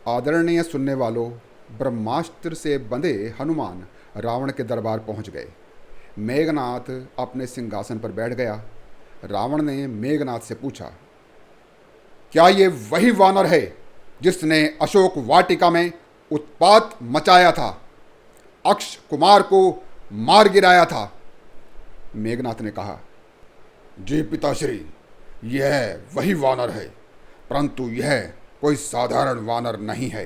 आदरणीय सुनने वालों, ब्रह्मास्त्र से बंधे हनुमान रावण के दरबार पहुंच गए। मेघनाथ अपने सिंहासन पर बैठ गया। रावण ने मेघनाथ से पूछा, क्या ये वही वानर है जिसने अशोक वाटिका में उत्पात मचाया था, अक्ष कुमार को मार गिराया था? मेघनाथ ने कहा, जी पिताश्री, यह वही वानर है, परंतु यह कोई साधारण वानर नहीं है।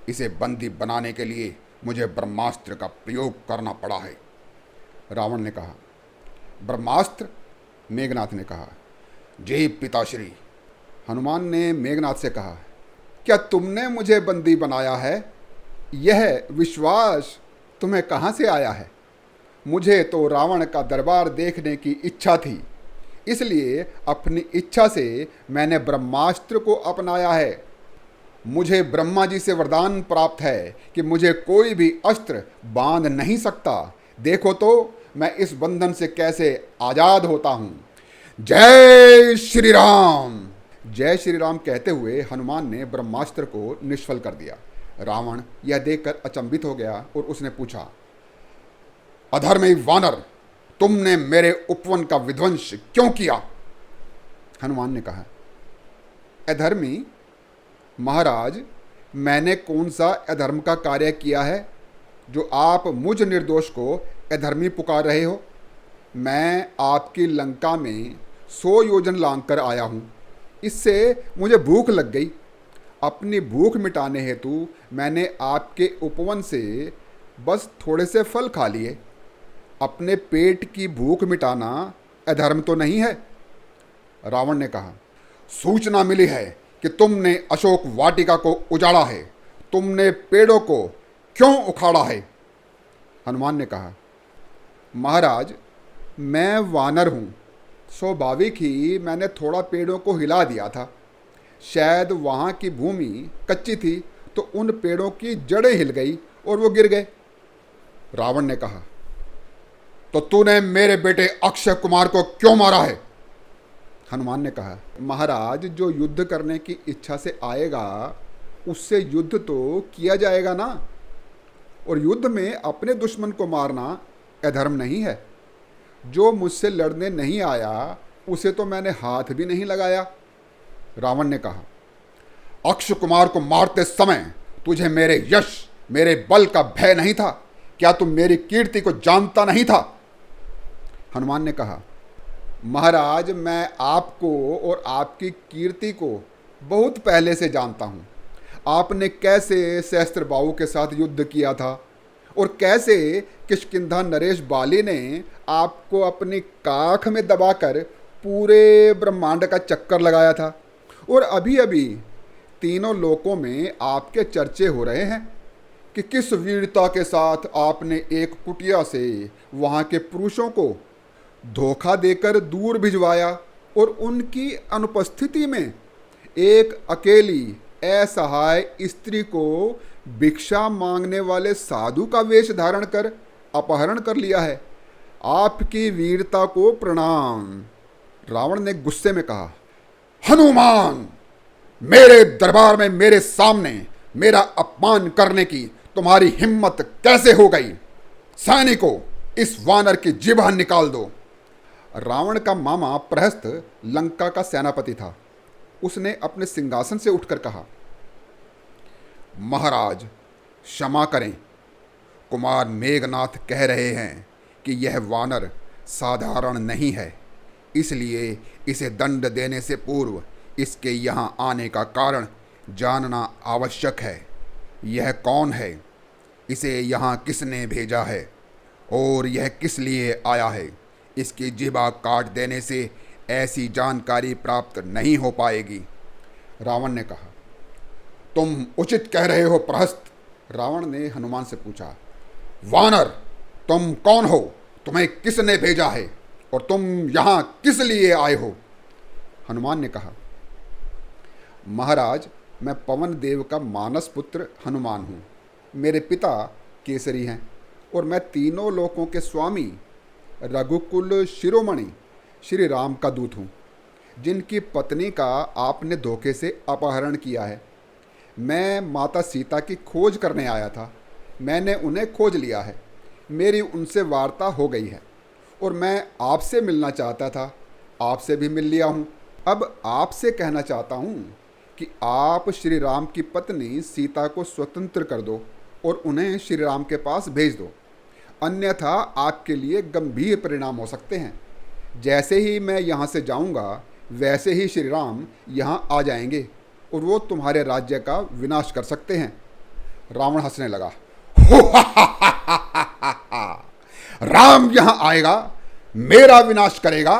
इसे बंदी बनाने के लिए मुझे ब्रह्मास्त्र का प्रयोग करना पड़ा है। रावण ने कहा, ब्रह्मास्त्र? मेघनाथ ने कहा, जी पिताश्री। हनुमान ने मेघनाथ से कहा, क्या तुमने मुझे बंदी बनाया है? यह विश्वास तुम्हें कहाँ से आया है? मुझे तो रावण का दरबार देखने की इच्छा थी, इसलिए अपनी इच्छा से मैंने ब्रह्मास्त्र को अपनाया है। मुझे ब्रह्मा जी से वरदान प्राप्त है कि मुझे कोई भी अस्त्र बांध नहीं सकता। देखो तो मैं इस बंधन से कैसे आज़ाद होता हूँ। जय श्री राम। जय श्री राम कहते हुए हनुमान ने ब्रह्मास्त्र को निष्फल कर दिया। रावण यह देखकर अचंभित हो गया और उसने पूछा, अधर्मी वानर, तुमने मेरे उपवन का विध्वंस क्यों किया? हनुमान ने कहा, अधर्मी महाराज, मैंने कौन सा अधर्म का कार्य किया है जो आप मुझ निर्दोष को अधर्मी पुकार रहे हो? मैं आपकी लंका में 100 योजन लांग कर आया हूँ। इससे मुझे भूख लग गई। अपनी भूख मिटाने हेतु मैंने आपके उपवन से बस थोड़े से फल खा लिए। अपने पेट की भूख मिटाना अधर्म तो नहीं है? रावण ने कहा, सूचना मिली है कि तुमने अशोक वाटिका को उजाड़ा है। तुमने पेड़ों को क्यों उखाड़ा है? हनुमान ने कहा, महाराज, मैं वानर हूँ। स्वाभाविक ही मैंने थोड़ा पेड़ों को हिला दिया था। शायद वहाँ की भूमि कच्ची थी तो उन पेड़ों की जड़ें हिल गई और वो गिर गए। रावण ने कहा, तो तूने मेरे बेटे अक्षय कुमार को क्यों मारा है? हनुमान ने कहा, महाराज, जो युद्ध करने की इच्छा से आएगा उससे युद्ध तो किया जाएगा ना, और युद्ध में अपने दुश्मन को मारना अधर्म नहीं है। जो मुझसे लड़ने नहीं आया उसे तो मैंने हाथ भी नहीं लगाया। रावण ने कहा, अक्षय कुमार को मारते समय तुझे मेरे यश, मेरे बल का भय नहीं था? क्या तुम मेरी कीर्ति को जानता नहीं था? हनुमान ने कहा, महाराज, मैं आपको और आपकी कीर्ति को बहुत पहले से जानता हूँ। आपने कैसे सहस्त्रबाहु के साथ युद्ध किया था और कैसे किष्किंधा नरेश बाली ने आपको अपनी काख में दबाकर पूरे ब्रह्मांड का चक्कर लगाया था, और अभी अभी तीनों लोकों में आपके चर्चे हो रहे हैं कि किस वीरता के साथ आपने एक कुटिया से वहाँ के पुरुषों को धोखा देकर दूर भिजवाया और उनकी अनुपस्थिति में एक अकेली असहाय स्त्री को भिक्षा मांगने वाले साधु का वेश धारण कर अपहरण कर लिया है। आपकी वीरता को प्रणाम। रावण ने गुस्से में कहा, हनुमान, मेरे दरबार में मेरे सामने मेरा अपमान करने की तुम्हारी हिम्मत कैसे हो गई? सैनिकों, इस वानर की जिह्वा निकाल दो। रावण का मामा प्रहस्त लंका का सेनापति था। उसने अपने सिंहासन से उठकर कहा, महाराज, क्षमा करें। कुमार मेघनाथ कह रहे हैं कि यह वानर साधारण नहीं है, इसलिए इसे दंड देने से पूर्व इसके यहाँ आने का कारण जानना आवश्यक है। यह कौन है? इसे यहाँ किसने भेजा है और यह किस लिए आया है? इसकी जिह्वा काट देने से ऐसी जानकारी प्राप्त नहीं हो पाएगी। रावण ने कहा, तुम उचित कह रहे हो प्रहस्त। रावण ने हनुमान से पूछा, वानर, तुम कौन हो? तुम्हें किसने भेजा है और तुम यहाँ किस लिए आए हो? हनुमान ने कहा, महाराज, मैं पवन देव का मानस पुत्र हनुमान हूँ। मेरे पिता केसरी हैं और मैं तीनों लोकों के स्वामी रघुकुल शिरोमणि श्री राम का दूत हूँ, जिनकी पत्नी का आपने धोखे से अपहरण किया है। मैं माता सीता की खोज करने आया था। मैंने उन्हें खोज लिया है। मेरी उनसे वार्ता हो गई है और मैं आपसे मिलना चाहता था। आपसे भी मिल लिया हूँ। अब आपसे कहना चाहता हूँ कि आप श्री राम की पत्नी सीता को स्वतंत्र कर दो और उन्हें श्री राम के पास भेज दो, अन्यथा आपके लिए गंभीर परिणाम हो सकते हैं। जैसे ही मैं यहाँ से जाऊँगा वैसे ही श्री राम यहाँ आ जाएंगे और वो तुम्हारे राज्य का विनाश कर सकते हैं। रावण हंसने लगा। राम यहाँ आएगा, मेरा विनाश करेगा।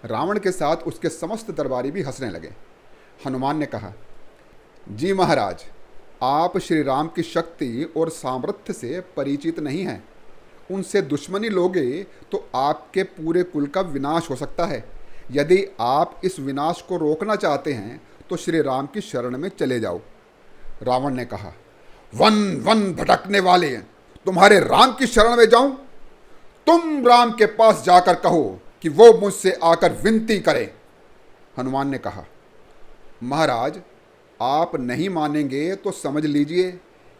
रावण के साथ उसके समस्त दरबारी भी हंसने लगे। हनुमान ने कहा, जी महाराज, आप श्री राम की शक्ति और सामर्थ्य से परिचित नहीं हैं। उनसे दुश्मनी लोगे तो आपके पूरे कुल का विनाश हो सकता है। यदि आप इस विनाश को रोकना चाहते हैं तो श्री राम की शरण में चले जाओ। रावण ने कहा, वन वन भटकने वाले, तुम्हारे राम की शरण में जाऊं? तुम राम के पास जाकर कहो कि वो मुझसे आकर विनती करे। हनुमान ने कहा, महाराज, आप नहीं मानेंगे तो समझ लीजिए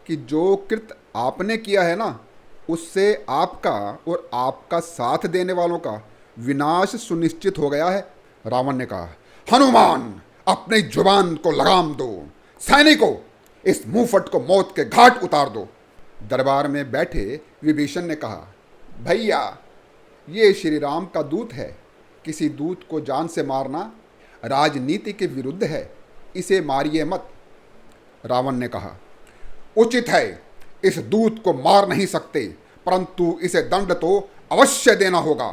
कि जो कृत आपने किया है ना, उससे आपका और आपका साथ देने वालों का विनाश सुनिश्चित हो गया है। रावण ने कहा, हनुमान, अपनी जुबान को लगाम दो। सैनिकों, इस मुंहफट को मौत के घाट उतार दो। दरबार में बैठे विभीषण ने कहा, भैया, ये श्री राम का दूत है। किसी दूत को जान से मारना राजनीति के विरुद्ध है। इसे मारिए मत। रावण ने कहा, उचित है, इस दूत को मार नहीं सकते, परंतु इसे दंड तो अवश्य देना होगा।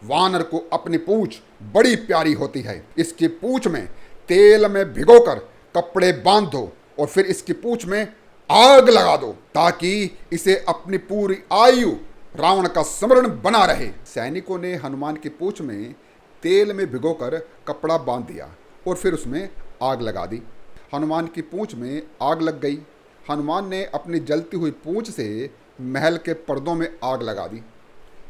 वानर को अपनी पूंछ बड़ी प्यारी होती है। इसकी पूंछ में तेल में भिगोकर कपड़े बांध दो और फिर इसकी पूंछ में आग लगा दो, ताकि इसे अपनी पूरी आयु रावण का स्मरण बना रहे। सैनिकों ने हनुमान की पूंछ में तेल में भिगोकर कपड़ा बांध दिया और फिर उसमें आग लगा दी। हनुमान की पूंछ में आग लग गई। हनुमान ने अपनी जलती हुई पूंछ से महल के पर्दों में आग लगा दी।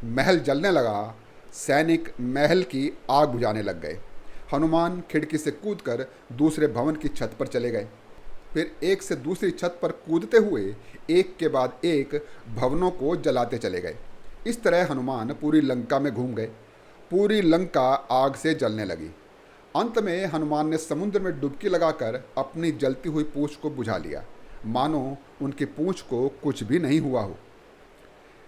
महल जलने लगा। सैनिक महल की आग बुझाने लग गए। हनुमान खिड़की से कूदकर दूसरे भवन की छत पर चले गए। फिर एक से दूसरी छत पर कूदते हुए एक के बाद एक भवनों को जलाते चले गए। इस तरह हनुमान पूरी लंका में घूम गए। पूरी लंका आग से जलने लगी। अंत में हनुमान ने समुद्र में डुबकी लगाकर अपनी जलती हुई पूंछ को बुझा लिया, मानो उनकी पूंछ को कुछ भी नहीं हुआ हो।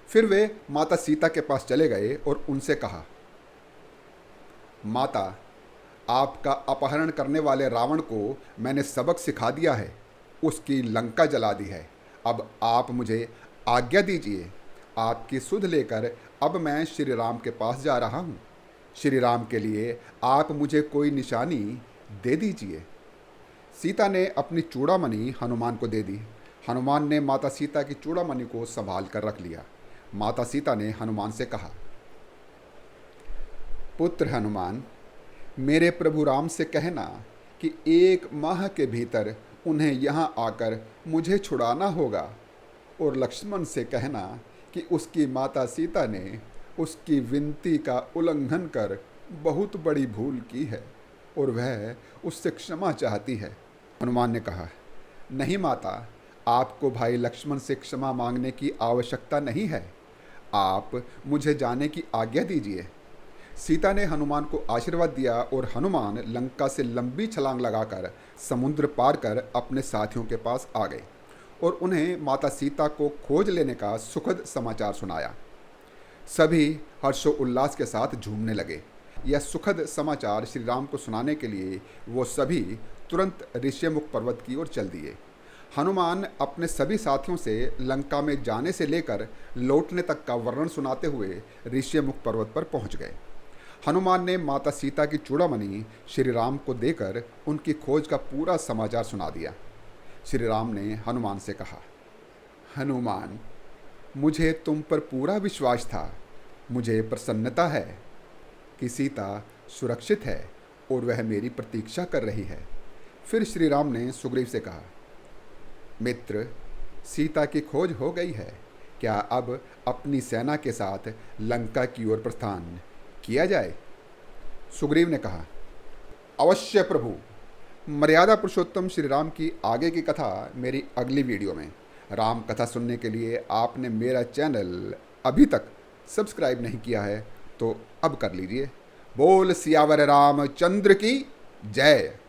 फिर वे माता सीता के पास चले गए और उनसे कहा, माता, आपका अपहरण करने वाले रावण को मैंने सबक सिखा दिया है। उसकी लंका जला दी है। अब आप मुझे आज्ञा दीजिए। आपकी सुध लेकर अब मैं श्री राम के पास जा रहा हूँ। श्री राम के लिए आप मुझे कोई निशानी दे दीजिए। सीता ने अपनी चूड़ामणि हनुमान को दे दी। हनुमान ने माता सीता की चूड़ामणि को संभाल कर रख लिया। माता सीता ने हनुमान से कहा, पुत्र हनुमान, मेरे प्रभु राम से कहना कि 1 माह के भीतर उन्हें यहाँ आकर मुझे छुड़ाना होगा। और लक्ष्मण से कहना कि उसकी माता सीता ने उसकी विनती का उल्लंघन कर बहुत बड़ी भूल की है और वह उससे क्षमा चाहती है। हनुमान ने कहा, नहीं माता, आपको भाई लक्ष्मण से क्षमा मांगने की आवश्यकता नहीं है। आप मुझे जाने की आज्ञा दीजिए। सीता ने हनुमान को आशीर्वाद दिया और हनुमान लंका से लंबी छलांग लगाकर समुद्र पार कर अपने साथियों के पास आ गए और उन्हें माता सीता को खोज लेने का सुखद समाचार सुनाया। सभी हर्षोल्लास के साथ झूमने लगे। यह सुखद समाचार श्री राम को सुनाने के लिए वो सभी तुरंत ऋष्यमुख पर्वत की ओर चल दिए। हनुमान अपने सभी साथियों से लंका में जाने से लेकर लौटने तक का वर्णन सुनाते हुए ऋष्यमुख पर्वत पर पहुंच गए। हनुमान ने माता सीता की चूड़ामणि श्री राम को देकर उनकी खोज का पूरा समाचार सुना दिया। श्री राम ने हनुमान से कहा, हनुमान, मुझे तुम पर पूरा विश्वास था। मुझे प्रसन्नता है कि सीता सुरक्षित है और वह मेरी प्रतीक्षा कर रही है। फिर श्री राम ने सुग्रीव से कहा, मित्र, सीता की खोज हो गई है। क्या अब अपनी सेना के साथ लंका की ओर प्रस्थान किया जाए? सुग्रीव ने कहा, अवश्य प्रभु, मर्यादा पुरुषोत्तम श्री राम की आगे की कथा मेरी अगली वीडियो में। राम कथा सुनने के लिए आपने मेरा चैनल अभी तक सब्सक्राइब नहीं किया है तो अब कर लीजिए। बोल सियावर रामचंद्र की जय।